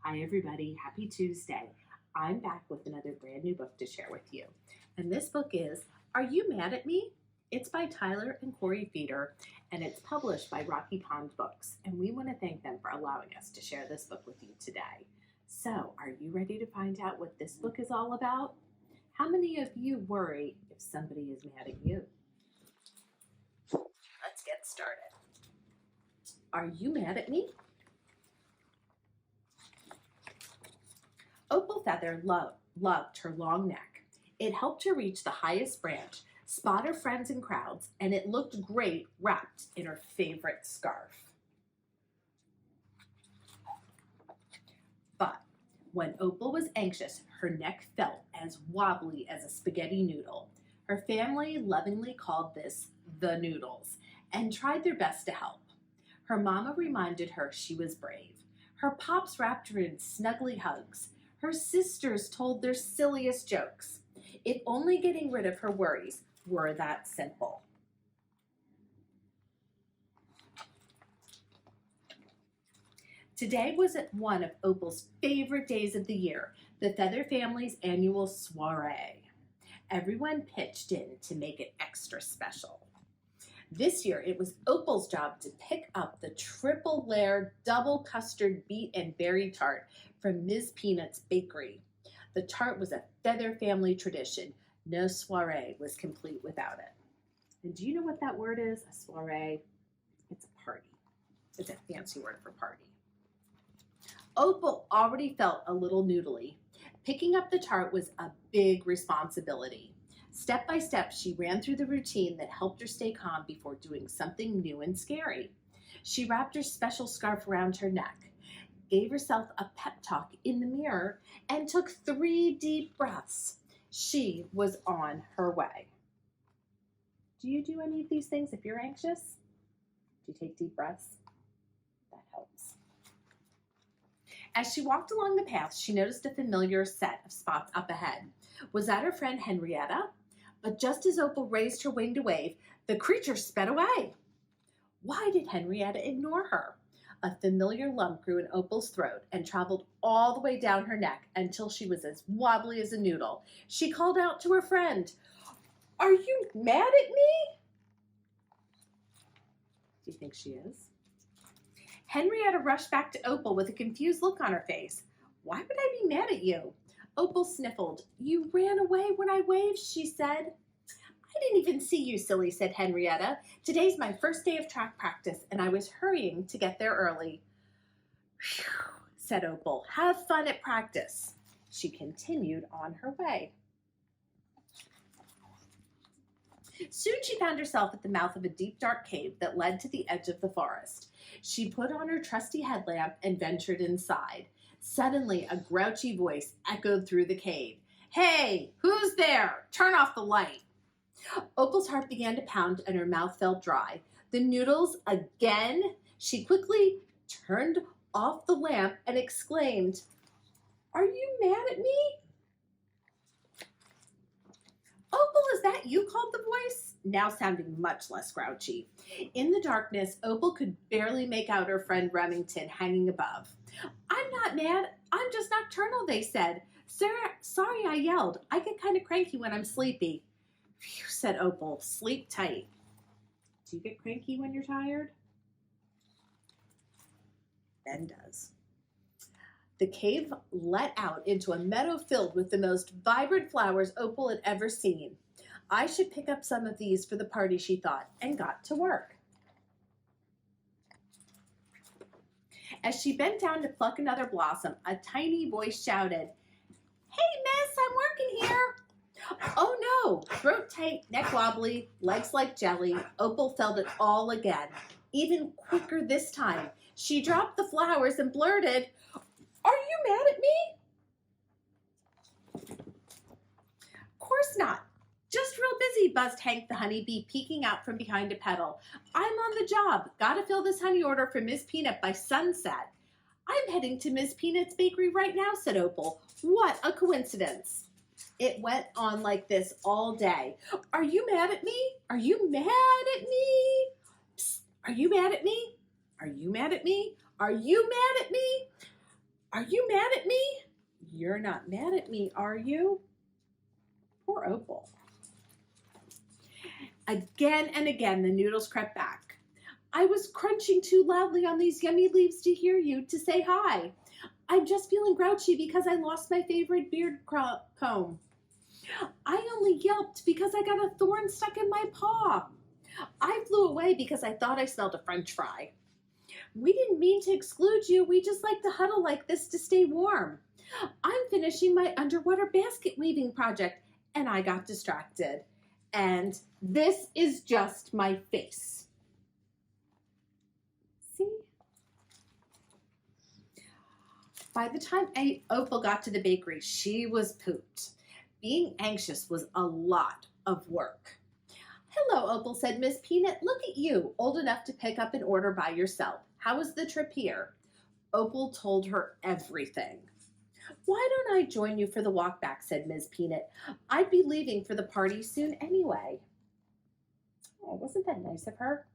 Hi, everybody. Happy Tuesday. I'm back with another brand new book to share with you. And this book is Are You Mad at Me? It's by Tyler and Corey Feeder, and it's published by Rocky Pond Books. And we want to thank them for allowing us to share this book with you today. So, are you ready to find out what this book is all about? How many of you worry if somebody is mad at you? Let's get started. Are you mad at me? Opal Feather loved her long neck. It helped her reach the highest branch, spot her friends and crowds, and it looked great wrapped in her favorite scarf. But when Opal was anxious, her neck felt as wobbly as a spaghetti noodle. Her family lovingly called this the Noodles and tried their best to help. Her mama reminded her she was brave. Her pops wrapped her in snuggly hugs. Her sisters told their silliest jokes. If only getting rid of her worries were that simple. Today was one of Opal's favorite days of the year, the Feather family's annual soiree. Everyone pitched in to make it extra special. This year, it was Opal's job to pick up the triple layer double custard beet and berry tart from Ms. Peanut's bakery. The tart was a Feather family tradition. No soiree was complete without it. And do you know what that word is? A soiree? It's a party. It's a fancy word for party. Opal already felt a little noodly. Picking up the tart was a big responsibility. Step by step, she ran through the routine that helped her stay calm before doing something new and scary. She wrapped her special scarf around her neck, gave herself a pep talk in the mirror, and took 3 deep breaths. She was on her way. Do you do any of these things if you're anxious? Do you take deep breaths? That helps. As she walked along the path, she noticed a familiar set of spots up ahead. Was that her friend Henrietta? But just as Opal raised her wing to wave, the creature sped away. Why did Henrietta ignore her? A familiar lump grew in Opal's throat and traveled all the way down her neck until she was as wobbly as a noodle. She called out to her friend, "Are you mad at me?" Do you think she is? Henrietta rushed back to Opal with a confused look on her face. "Why would I be mad at you?" Opal sniffled. "You ran away when I waved," she said. "I didn't even see you, silly," said Henrietta. "Today's my first day of track practice, and I was hurrying to get there early." "Phew," said Opal. "Have fun at practice." She continued on her way. Soon she found herself at the mouth of a deep, dark cave that led to the edge of the forest. She put on her trusty headlamp and ventured inside. Suddenly, a grouchy voice echoed through the cave. "Hey, who's there? Turn off the light." Opal's heart began to pound and her mouth felt dry. The Noodles again? She quickly turned off the lamp and exclaimed, "Are you mad at me?" "Opal, is that you?" called the voice, now sounding much less grouchy. In the darkness, Opal could barely make out her friend Remington hanging above. "I'm not mad. I'm just nocturnal," they said. Sorry I yelled. I get kind of cranky when I'm sleepy." "Phew," said Opal. "Sleep tight." Do you get cranky when you're tired? Ben does. The cave let out into a meadow filled with the most vibrant flowers Opal had ever seen. "I should pick up some of these for the party," she thought, and got to work. As she bent down to pluck another blossom, a tiny voice shouted, "Hey, miss, I'm working here." Oh no! Throat tight, neck wobbly, legs like jelly, Opal felt it all again. Even quicker this time. She dropped the flowers and blurted, "Are you mad at me?" "Of course not. Just real busy," buzzed Hank the honeybee, peeking out from behind a petal. "I'm on the job. Gotta fill this honey order for Miss Peanut by sunset." "I'm heading to Miss Peanut's bakery right now," said Opal. What a coincidence. It went on like this all day. "Are you mad at me? Are you mad at me? Psst, are you mad at me? Are you mad at me? Are you mad at me? Are you mad at me? You're not mad at me, are you? Poor Opal. Again and again, the noodles crept back. I was crunching too loudly on these yummy leaves to hear you, to say hi. I'm just feeling grouchy because I lost my favorite beard comb. I only yelped because I got a thorn stuck in my paw. I flew away because I thought I smelled a French fry. We didn't mean to exclude you. We just like to huddle like this to stay warm. I'm finishing my underwater basket weaving project, and I got distracted. And this is just my face. See? By the time Opal got to the bakery, she was pooped. Being anxious was a lot of work. Hello, Opal, said Miss Peanut. Look at you, old enough to pick up an order by yourself. How was the trip here? Opal told her everything. Why don't I join you for the walk back, said Miss Peanut. I'd be leaving for the party soon anyway. Oh, wasn't that nice of her?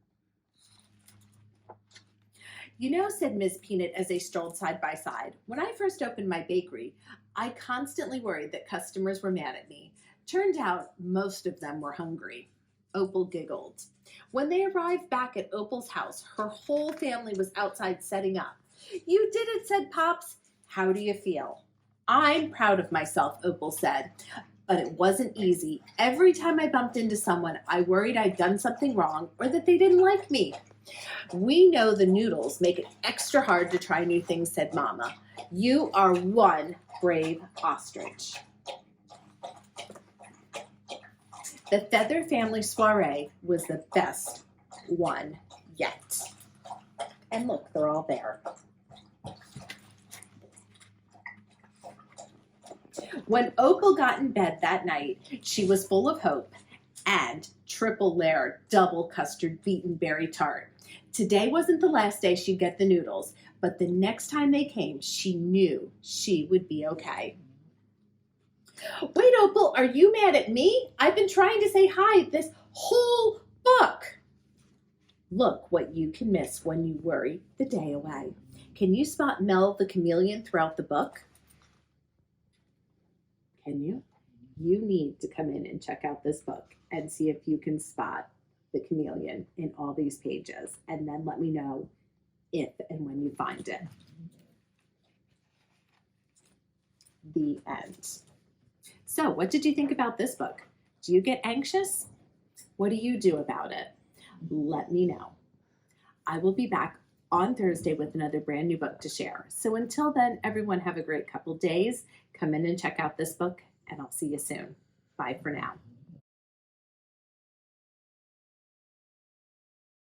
You know, said Miss Peanut as they strolled side by side, when I first opened my bakery, I constantly worried that customers were mad at me. Turned out most of them were hungry. Opal giggled. When they arrived back at Opal's house, her whole family was outside setting up. You did it, said Pops. How do you feel? I'm proud of myself, Opal said, but it wasn't easy. Every time I bumped into someone, I worried I'd done something wrong or that they didn't like me. We know the noodles make it extra hard to try new things, said Mama. You are one brave ostrich. The Feather Family Soiree was the best one yet. And look, they're all there. When Opal got in bed that night, she was full of hope and triple layer double custard beaten berry tart. Today wasn't the last day she'd get the noodles, but the next time they came, she knew she would be okay. Wait, Opal, are you mad at me? I've been trying to say hi this whole book. Look what you can miss when you worry the day away. Can you spot Mel the chameleon throughout the book? Can you? You need to come in and check out this book and see if you can spot the chameleon in all these pages, and then let me know if and when you find it. The end. So, what did you think about this book? Do you get anxious? What do you do about it? Let me know. I will be back on Thursday with another brand new book to share. So until then, everyone have a great couple days. Come in and check out this book, and I'll see you soon. Bye for now.